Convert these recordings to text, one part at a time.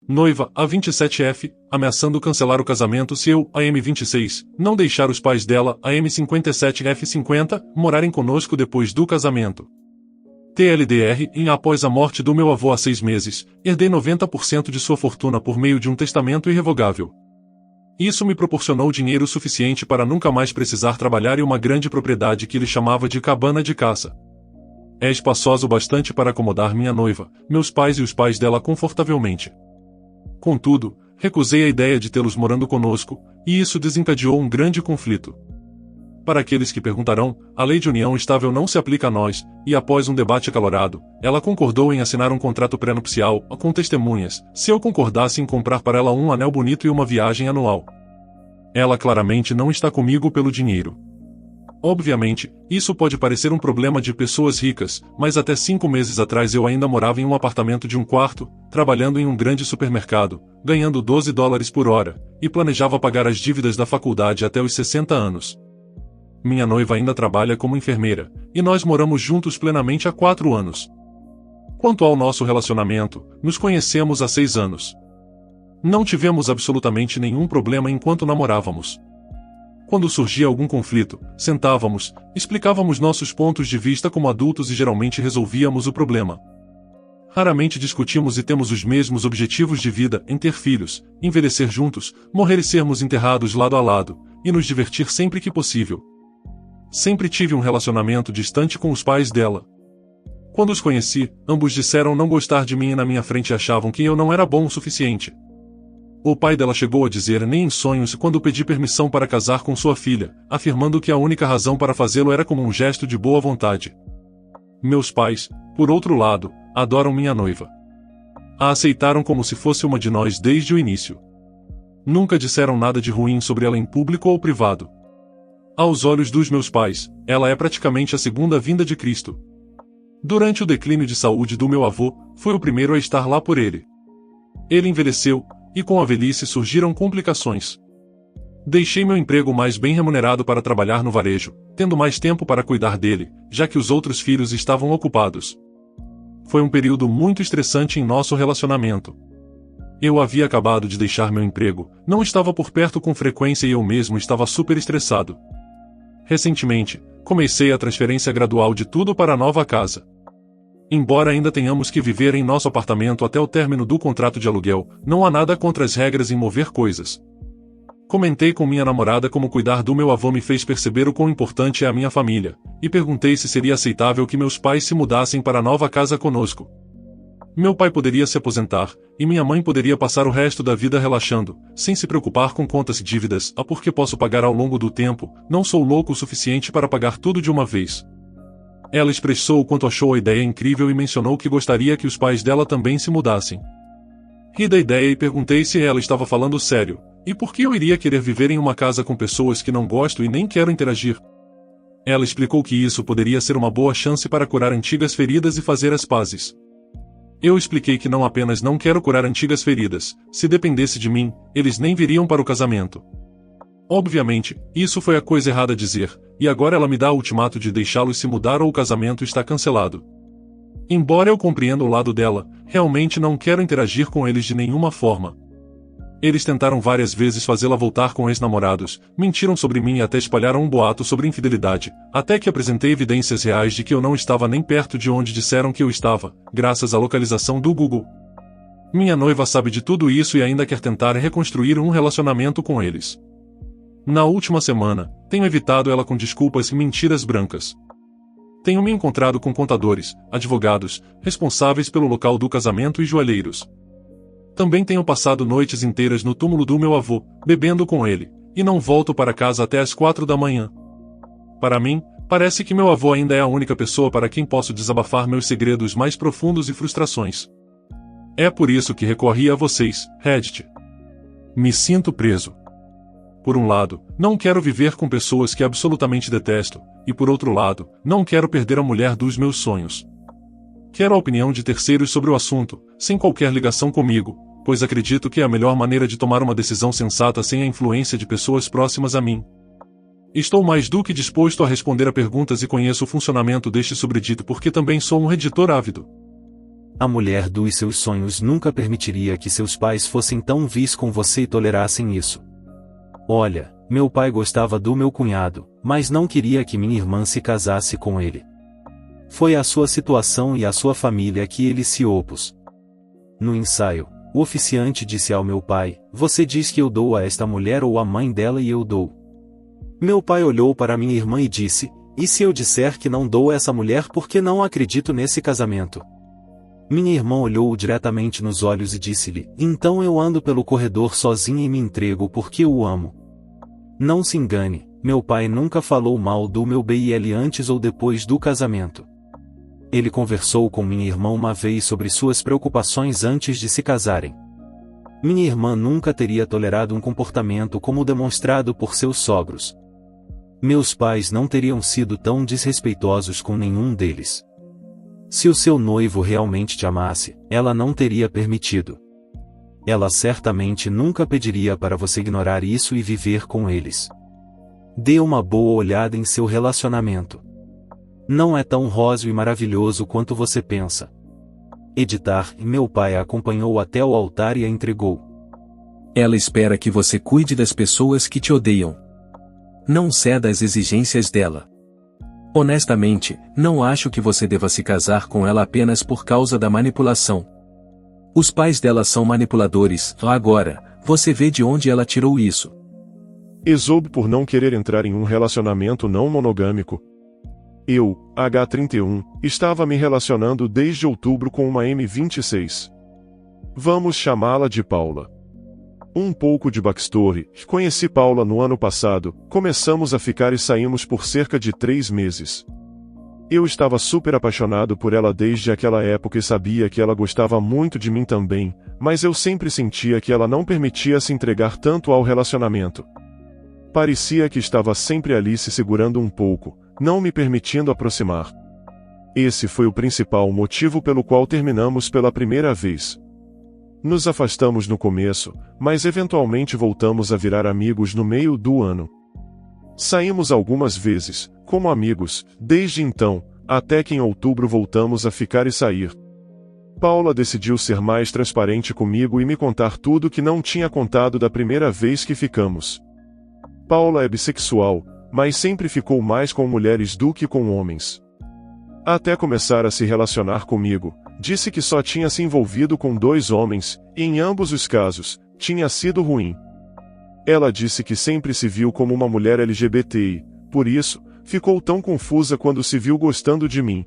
Noiva, a 27F, ameaçando cancelar o casamento se eu, a M26, não deixar os pais dela, a M57F50, morarem conosco depois do casamento. TLDR, após a morte do meu avô há 6 meses, herdei 90% de sua fortuna por meio de um testamento irrevogável. Isso me proporcionou dinheiro suficiente para nunca mais precisar trabalhar em uma grande propriedade que ele chamava de cabana de caça. É espaçoso o bastante para acomodar minha noiva, meus pais e os pais dela confortavelmente. Contudo, recusei a ideia de tê-los morando conosco, e isso desencadeou um grande conflito. Para aqueles que perguntarão, a lei de união estável não se aplica a nós, e após um debate acalorado, ela concordou em assinar um contrato pré-nupcial, com testemunhas, se eu concordasse em comprar para ela um anel bonito e uma viagem anual. Ela claramente não está comigo pelo dinheiro. Obviamente, isso pode parecer um problema de pessoas ricas, mas até 5 meses atrás eu ainda morava em um apartamento de 1 quarto, trabalhando em um grande supermercado, ganhando $12 por hora, e planejava pagar as dívidas da faculdade até os 60 anos. Minha noiva ainda trabalha como enfermeira, e nós moramos juntos plenamente há 4 anos. Quanto ao nosso relacionamento, nos conhecemos há 6 anos. Não tivemos absolutamente nenhum problema enquanto namorávamos. Quando surgia algum conflito, sentávamos, explicávamos nossos pontos de vista como adultos e geralmente resolvíamos o problema. Raramente discutimos e temos os mesmos objetivos de vida em ter filhos, envelhecer juntos, morrer e sermos enterrados lado a lado, e nos divertir sempre que possível. Sempre tive um relacionamento distante com os pais dela. Quando os conheci, ambos disseram não gostar de mim e na minha frente achavam que eu não era bom o suficiente. O pai dela chegou a dizer nem em sonhos quando pedi permissão para casar com sua filha, afirmando que a única razão para fazê-lo era como um gesto de boa vontade. Meus pais, por outro lado, adoram minha noiva. A aceitaram como se fosse uma de nós desde o início. Nunca disseram nada de ruim sobre ela em público ou privado. Aos olhos dos meus pais, ela é praticamente a segunda vinda de Cristo. Durante o declínio de saúde do meu avô, fui o primeiro a estar lá por ele. Ele envelheceu, e com a velhice surgiram complicações. Deixei meu emprego mais bem remunerado para trabalhar no varejo, tendo mais tempo para cuidar dele, já que os outros filhos estavam ocupados. Foi um período muito estressante em nosso relacionamento. Eu havia acabado de deixar meu emprego, não estava por perto com frequência e eu mesmo estava super estressado. Recentemente, comecei a transferência gradual de tudo para a nova casa. Embora ainda tenhamos que viver em nosso apartamento até o término do contrato de aluguel, não há nada contra as regras em mover coisas. Comentei com minha namorada como cuidar do meu avô me fez perceber o quão importante é a minha família, e perguntei se seria aceitável que meus pais se mudassem para a nova casa conosco. Meu pai poderia se aposentar, e minha mãe poderia passar o resto da vida relaxando, sem se preocupar com contas e dívidas, porque posso pagar ao longo do tempo, não sou louco o suficiente para pagar tudo de uma vez. Ela expressou o quanto achou a ideia incrível e mencionou que gostaria que os pais dela também se mudassem. Ri da ideia e perguntei se ela estava falando sério, e por que eu iria querer viver em uma casa com pessoas que não gosto e nem quero interagir. Ela explicou que isso poderia ser uma boa chance para curar antigas feridas e fazer as pazes. Eu expliquei que não apenas não quero curar antigas feridas, se dependesse de mim, eles nem viriam para o casamento. Obviamente, isso foi a coisa errada a dizer, e agora ela me dá o ultimato de deixá-los se mudar ou o casamento está cancelado. Embora eu compreenda o lado dela, realmente não quero interagir com eles de nenhuma forma. Eles tentaram várias vezes fazê-la voltar com ex-namorados, mentiram sobre mim e até espalharam um boato sobre infidelidade, até que apresentei evidências reais de que eu não estava nem perto de onde disseram que eu estava, graças à localização do Google. Minha noiva sabe de tudo isso e ainda quer tentar reconstruir um relacionamento com eles. Na última semana, tenho evitado ela com desculpas e mentiras brancas. Tenho me encontrado com contadores, advogados, responsáveis pelo local do casamento e joalheiros. Também tenho passado noites inteiras no túmulo do meu avô, bebendo com ele, e não volto para casa até às 4 da manhã. Para mim, parece que meu avô ainda é a única pessoa para quem posso desabafar meus segredos mais profundos e frustrações. É por isso que recorri a vocês, Reddit. Me sinto preso. Por um lado, não quero viver com pessoas que absolutamente detesto, e por outro lado, não quero perder a mulher dos meus sonhos. Quero a opinião de terceiros sobre o assunto, sem qualquer ligação comigo, pois acredito que é a melhor maneira de tomar uma decisão sensata sem a influência de pessoas próximas a mim. Estou mais do que disposto a responder a perguntas e conheço o funcionamento deste subreddit porque também sou um reditor ávido. A mulher dos seus sonhos nunca permitiria que seus pais fossem tão vis com você e tolerassem isso. Olha, meu pai gostava do meu cunhado, mas não queria que minha irmã se casasse com ele. Foi a sua situação e a sua família que ele se opôs. No ensaio, o oficiante disse ao meu pai: "Você diz que eu dou a esta mulher ou a mãe dela e eu dou." Meu pai olhou para minha irmã e disse: "E se eu disser que não dou essa mulher porque não acredito nesse casamento?" Minha irmã olhou-o diretamente nos olhos e disse-lhe: "Então eu ando pelo corredor sozinha e me entrego porque eu o amo." Não se engane, meu pai nunca falou mal do meu BIL antes ou depois do casamento. Ele conversou com minha irmã uma vez sobre suas preocupações antes de se casarem. Minha irmã nunca teria tolerado um comportamento como o demonstrado por seus sogros. Meus pais não teriam sido tão desrespeitosos com nenhum deles. Se o seu noivo realmente te amasse, ela não teria permitido. Ela certamente nunca pediria para você ignorar isso e viver com eles. Dê uma boa olhada em seu relacionamento. Não é tão rosa e maravilhoso quanto você pensa. Editar, meu pai a acompanhou até o altar e a entregou. Ela espera que você cuide das pessoas que te odeiam. Não ceda às exigências dela. Honestamente, não acho que você deva se casar com ela apenas por causa da manipulação. Os pais dela são manipuladores. Agora, você vê de onde ela tirou isso. Exoube por não querer entrar em um relacionamento não monogâmico. Eu, H31, estava me relacionando desde outubro com uma M26. Vamos chamá-la de Paula. Um pouco de backstory: conheci Paula no ano passado, começamos a ficar e saímos por cerca de 3 meses. Eu estava super apaixonado por ela desde aquela época e sabia que ela gostava muito de mim também, mas eu sempre sentia que ela não permitia se entregar tanto ao relacionamento. Parecia que estava sempre ali se segurando um pouco, não me permitindo aproximar. Esse foi o principal motivo pelo qual terminamos pela primeira vez. Nos afastamos no começo, mas eventualmente voltamos a virar amigos no meio do ano. Saímos algumas vezes, como amigos, desde então, até que em outubro voltamos a ficar e sair. Paula decidiu ser mais transparente comigo e me contar tudo que não tinha contado da primeira vez que ficamos. Paula é bissexual, mas sempre ficou mais com mulheres do que com homens. Até começar a se relacionar comigo, disse que só tinha se envolvido com 2 homens, e em ambos os casos, tinha sido ruim. Ela disse que sempre se viu como uma mulher LGBTI, por isso, ficou tão confusa quando se viu gostando de mim.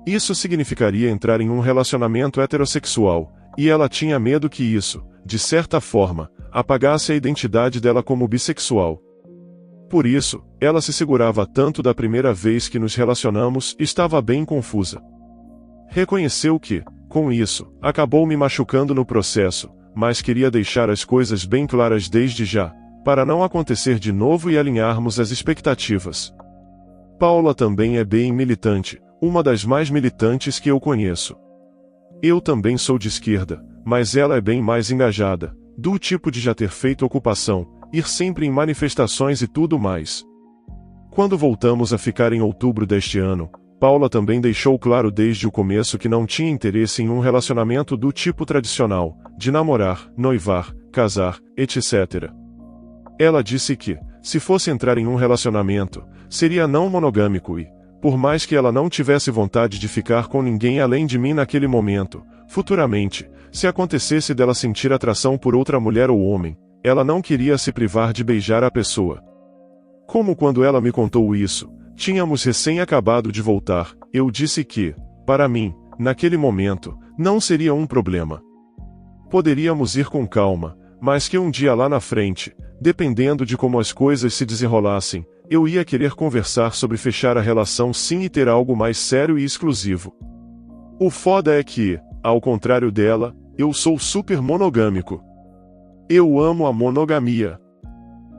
Isso significaria entrar em um relacionamento heterossexual, e ela tinha medo que isso, de certa forma, apagasse a identidade dela como bissexual. Por isso, ela se segurava tanto da primeira vez que nos relacionamos, estava bem confusa. Reconheceu que, com isso, acabou me machucando no processo, mas queria deixar as coisas bem claras desde já, para não acontecer de novo e alinharmos as expectativas. Paula também é bem militante, uma das mais militantes que eu conheço. Eu também sou de esquerda, mas ela é bem mais engajada, do tipo de já ter feito ocupação, ir sempre em manifestações e tudo mais. Quando voltamos a ficar em outubro deste ano, Paula também deixou claro desde o começo que não tinha interesse em um relacionamento do tipo tradicional, de namorar, noivar, casar, etc. Ela disse que, se fosse entrar em um relacionamento, seria não monogâmico e, por mais que ela não tivesse vontade de ficar com ninguém além de mim naquele momento, futuramente, se acontecesse dela sentir atração por outra mulher ou homem, ela não queria se privar de beijar a pessoa. Como quando ela me contou isso, tínhamos recém acabado de voltar, eu disse que, para mim, naquele momento, não seria um problema. Poderíamos ir com calma, mas que um dia lá na frente, dependendo de como as coisas se desenrolassem, eu ia querer conversar sobre fechar a relação sim e ter algo mais sério e exclusivo. O foda é que, ao contrário dela, eu sou super monogâmico. Eu amo a monogamia.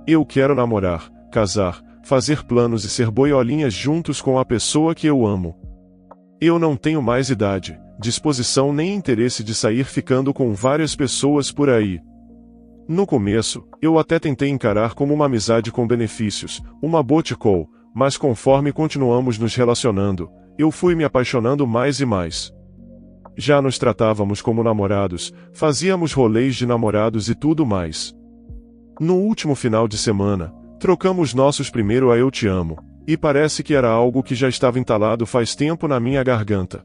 Eu quero namorar, casar, fazer planos e ser boiolinhas juntos com a pessoa que eu amo. Eu não tenho mais idade, disposição nem interesse de sair ficando com várias pessoas por aí. No começo, eu até tentei encarar como uma amizade com benefícios, uma booty call, mas conforme continuamos nos relacionando, eu fui me apaixonando mais e mais. Já nos tratávamos como namorados, fazíamos rolês de namorados e tudo mais. No último final de semana, trocamos nossos primeiro eu te amo, e parece que era algo que já estava entalado faz tempo na minha garganta.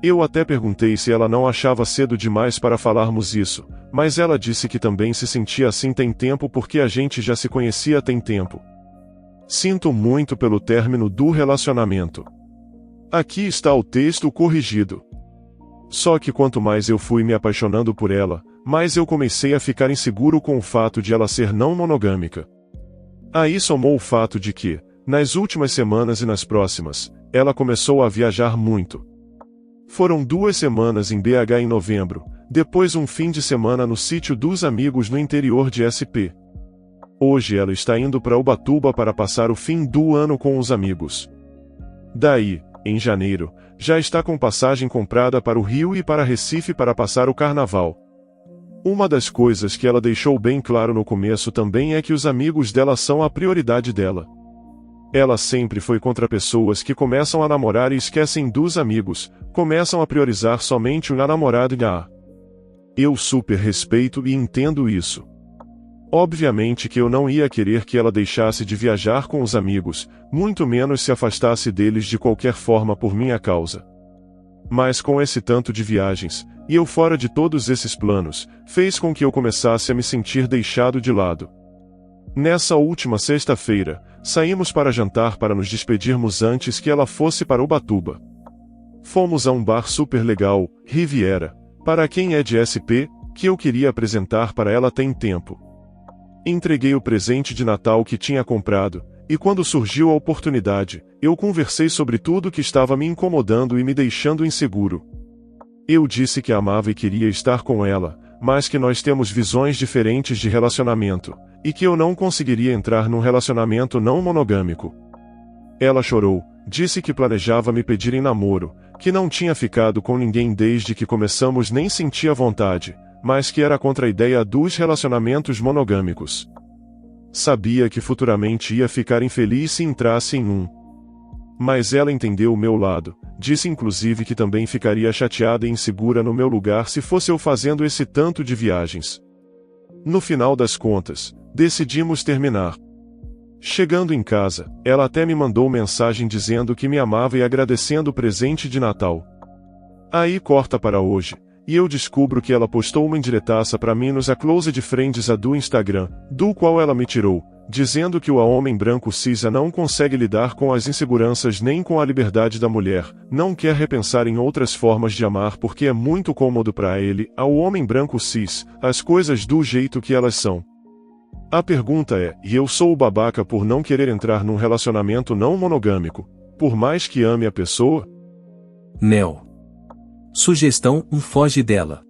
Eu até perguntei se ela não achava cedo demais para falarmos isso, mas ela disse que também se sentia assim tem tempo porque a gente já se conhecia tem tempo. Sinto muito pelo término do relacionamento. Aqui está o texto corrigido. Só que quanto mais eu fui me apaixonando por ela, mais eu comecei a ficar inseguro com o fato de ela ser não monogâmica. Aí somou o fato de que, nas últimas semanas e nas próximas, ela começou a viajar muito. Foram 2 semanas em BH em novembro, depois um fim de semana no sítio dos amigos no interior de SP. Hoje ela está indo para Ubatuba para passar o fim do ano com os amigos. Daí, em janeiro, já está com passagem comprada para o Rio e para Recife para passar o carnaval. Uma das coisas que ela deixou bem claro no começo também é que os amigos dela são a prioridade dela. Ela sempre foi contra pessoas que começam a namorar e esquecem dos amigos, começam a priorizar somente o namorado e a. Eu super respeito e entendo isso. Obviamente que eu não ia querer que ela deixasse de viajar com os amigos, muito menos se afastasse deles de qualquer forma por minha causa. Mas com esse tanto de viagens, e eu fora de todos esses planos, fez com que eu começasse a me sentir deixado de lado. Nessa última sexta-feira, saímos para jantar para nos despedirmos antes que ela fosse para Ubatuba. Fomos a um bar super legal, Riviera, para quem é de SP, que eu queria apresentar para ela tem tempo. Entreguei o presente de Natal que tinha comprado, e quando surgiu a oportunidade, eu conversei sobre tudo que estava me incomodando e me deixando inseguro. Eu disse que amava e queria estar com ela, mas que nós temos visões diferentes de relacionamento, e que eu não conseguiria entrar num relacionamento não monogâmico. Ela chorou, disse que planejava me pedir em namoro, que não tinha ficado com ninguém desde que começamos nem sentia vontade, mas que era contra a ideia dos relacionamentos monogâmicos. Sabia que futuramente ia ficar infeliz se entrasse em um. Mas ela entendeu o meu lado, disse inclusive que também ficaria chateada e insegura no meu lugar se fosse eu fazendo esse tanto de viagens. No final das contas, decidimos terminar. Chegando em casa, ela até me mandou mensagem dizendo que me amava e agradecendo o presente de Natal. Aí corta para hoje, e eu descubro que ela postou uma indiretaça para mim nos Closed Friends do Instagram, do qual ela me tirou, dizendo que o homem branco cisa não consegue lidar com as inseguranças nem com a liberdade da mulher, não quer repensar em outras formas de amar porque é muito cômodo para ele, ao homem branco cis, as coisas do jeito que elas são. A pergunta é, e eu sou o babaca por não querer entrar num relacionamento não monogâmico, por mais que ame a pessoa? Nel. Sugestão: foge dela.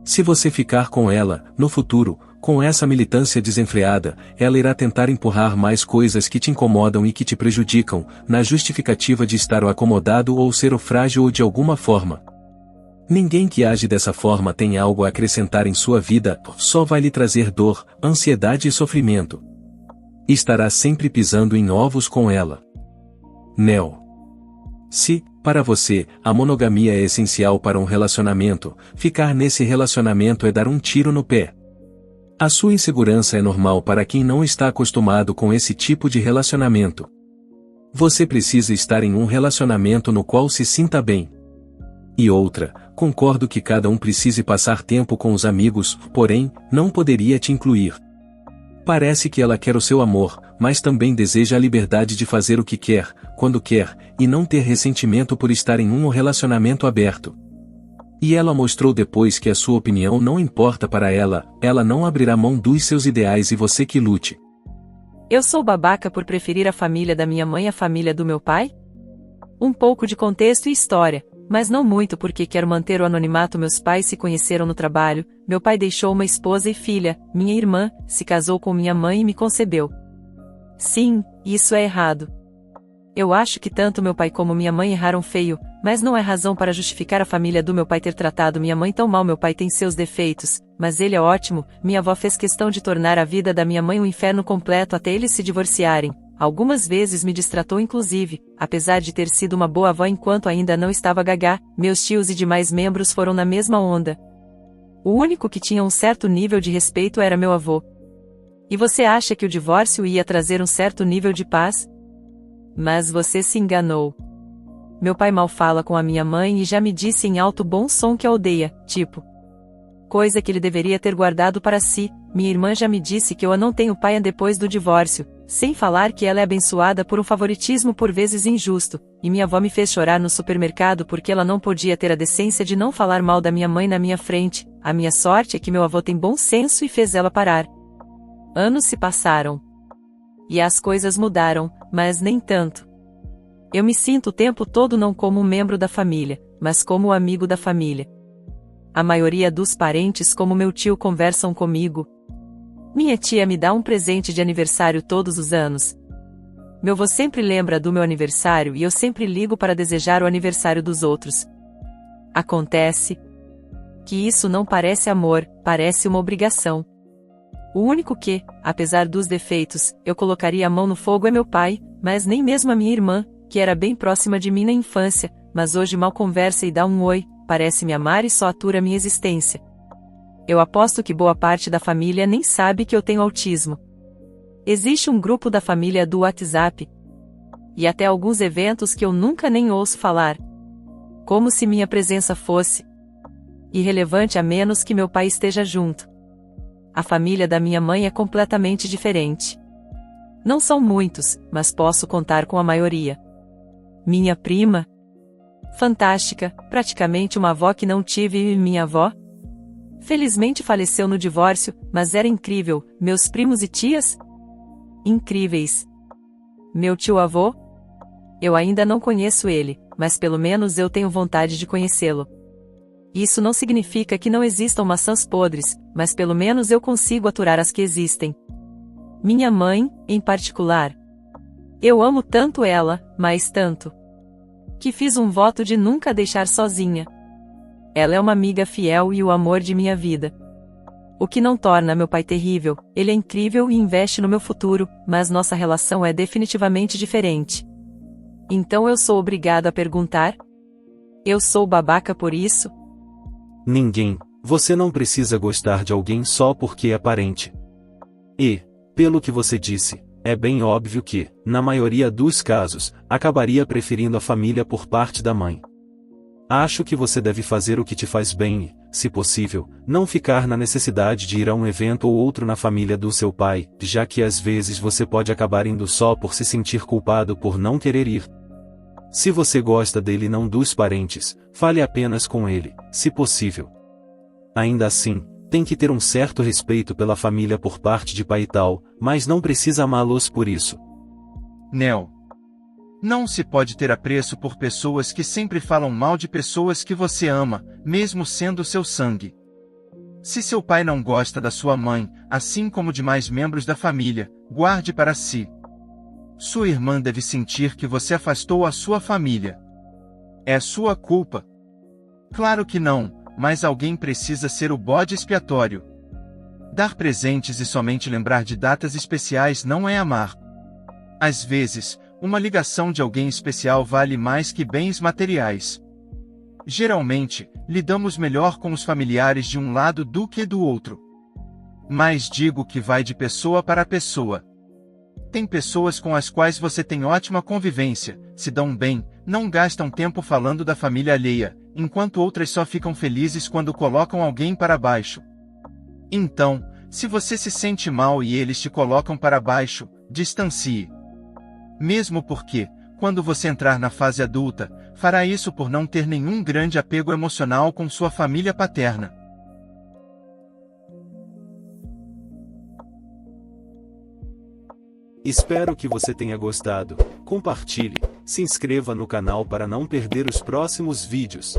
Se você ficar com ela, no futuro, com essa militância desenfreada, ela irá tentar empurrar mais coisas que te incomodam e que te prejudicam, na justificativa de estar o acomodado ou ser o frágil ou de alguma forma. Ninguém que age dessa forma tem algo a acrescentar em sua vida, só vai lhe trazer dor, ansiedade e sofrimento. Estará sempre pisando em ovos com ela. Nel. Se, para você, a monogamia é essencial para um relacionamento, ficar nesse relacionamento é dar um tiro no pé. A sua insegurança é normal para quem não está acostumado com esse tipo de relacionamento. Você precisa estar em um relacionamento no qual se sinta bem. E outra, concordo que cada um precise passar tempo com os amigos, porém, não poderia te incluir. Parece que ela quer o seu amor, mas também deseja a liberdade de fazer o que quer, quando quer, e não ter ressentimento por estar em um relacionamento aberto. E ela mostrou depois que a sua opinião não importa para ela, ela não abrirá mão dos seus ideais e você que lute. Eu sou babaca por preferir a família da minha mãe à família do meu pai? Um pouco de contexto e história, mas não muito porque quero manter o anonimato. Meus pais se conheceram no trabalho, meu pai deixou uma esposa e filha, minha irmã, se casou com minha mãe e me concebeu. Sim, isso é errado. Eu acho que tanto meu pai como minha mãe erraram feio, mas não é razão para justificar a família do meu pai ter tratado minha mãe tão mal. Meu pai tem seus defeitos, mas ele é ótimo. Minha avó fez questão de tornar a vida da minha mãe um inferno completo até eles se divorciarem. algumas vezes me distratou inclusive, apesar de ter sido uma boa avó enquanto ainda não estava gagá, meus tios e demais membros foram na mesma onda. O único que tinha um certo nível de respeito era meu avô. E você acha que o divórcio ia trazer um certo nível de paz? Mas você se enganou. Meu pai mal fala com a minha mãe e já me disse em alto bom som que a odeia, tipo. Coisa que ele deveria ter guardado para si. Minha irmã já me disse que eu não tenho pai depois do divórcio, sem falar que ela é abençoada por um favoritismo por vezes injusto, e minha avó me fez chorar no supermercado porque ela não podia ter a decência de não falar mal da minha mãe na minha frente. A minha sorte é que meu avô tem bom senso e fez ela parar. Anos se passaram. E as coisas mudaram, mas nem tanto. Eu me sinto o tempo todo não como um membro da família, mas como um amigo da família. A maioria dos parentes como meu tio conversam comigo. Minha tia me dá um presente de aniversário todos os anos. Meu avô sempre lembra do meu aniversário e eu sempre ligo para desejar o aniversário dos outros. Acontece que isso não parece amor, parece uma obrigação. O único que, apesar dos defeitos, eu colocaria a mão no fogo é meu pai, mas nem mesmo a minha irmã, que era bem próxima de mim na infância, mas hoje mal conversa e dá um oi, parece me amar e só atura minha existência. Eu aposto que boa parte da família nem sabe que eu tenho autismo. Existe um grupo da família do WhatsApp. E até alguns eventos que eu nunca nem ouço falar. Como se minha presença fosse irrelevante a menos que meu pai esteja junto. A família da minha mãe é completamente diferente. Não são muitos, mas posso contar com a maioria. Minha prima? Fantástica, praticamente uma avó que não tive e minha avó? Felizmente faleceu no divórcio, mas era incrível. Meus primos e tias? Incríveis. Meu tio-avô? Eu ainda não conheço ele, mas pelo menos eu tenho vontade de conhecê-lo. Isso não significa que não existam maçãs podres, mas pelo menos eu consigo aturar as que existem. Minha mãe, em particular. Eu amo tanto ela, mas tanto, que fiz um voto de nunca deixar sozinha. Ela é uma amiga fiel e o amor de minha vida. O que não torna meu pai terrível, ele é incrível e investe no meu futuro, mas nossa relação é definitivamente diferente. Então eu sou obrigado a perguntar? Eu sou babaca por isso? Ninguém. Você não precisa gostar de alguém só porque é parente. E, pelo que você disse, é bem óbvio que, na maioria dos casos, acabaria preferindo a família por parte da mãe. Acho que você deve fazer o que te faz bem e, se possível, não ficar na necessidade de ir a um evento ou outro na família do seu pai, já que às vezes você pode acabar indo só por se sentir culpado por não querer ir. Se você gosta dele e não dos parentes, fale apenas com ele, se possível. Ainda assim, tem que ter um certo respeito pela família por parte de pai e tal, mas não precisa amá-los por isso. Neo. Não se pode ter apreço por pessoas que sempre falam mal de pessoas que você ama, mesmo sendo seu sangue. Se seu pai não gosta da sua mãe, assim como demais membros da família, guarde para si. Sua irmã deve sentir que você afastou a sua família. É sua culpa? Claro que não, mas alguém precisa ser o bode expiatório. Dar presentes e somente lembrar de datas especiais não é amar. Às vezes, uma ligação de alguém especial vale mais que bens materiais. Geralmente, lidamos melhor com os familiares de um lado do que do outro. Mas digo que vai de pessoa para pessoa. Tem pessoas com as quais você tem ótima convivência, se dão bem, não gastam tempo falando da família alheia, enquanto outras só ficam felizes quando colocam alguém para baixo. Então, se você se sente mal e eles te colocam para baixo, distancie. Mesmo porque, quando você entrar na fase adulta, fará isso por não ter nenhum grande apego emocional com sua família paterna. Espero que você tenha gostado. Compartilhe, se inscreva no canal para não perder os próximos vídeos.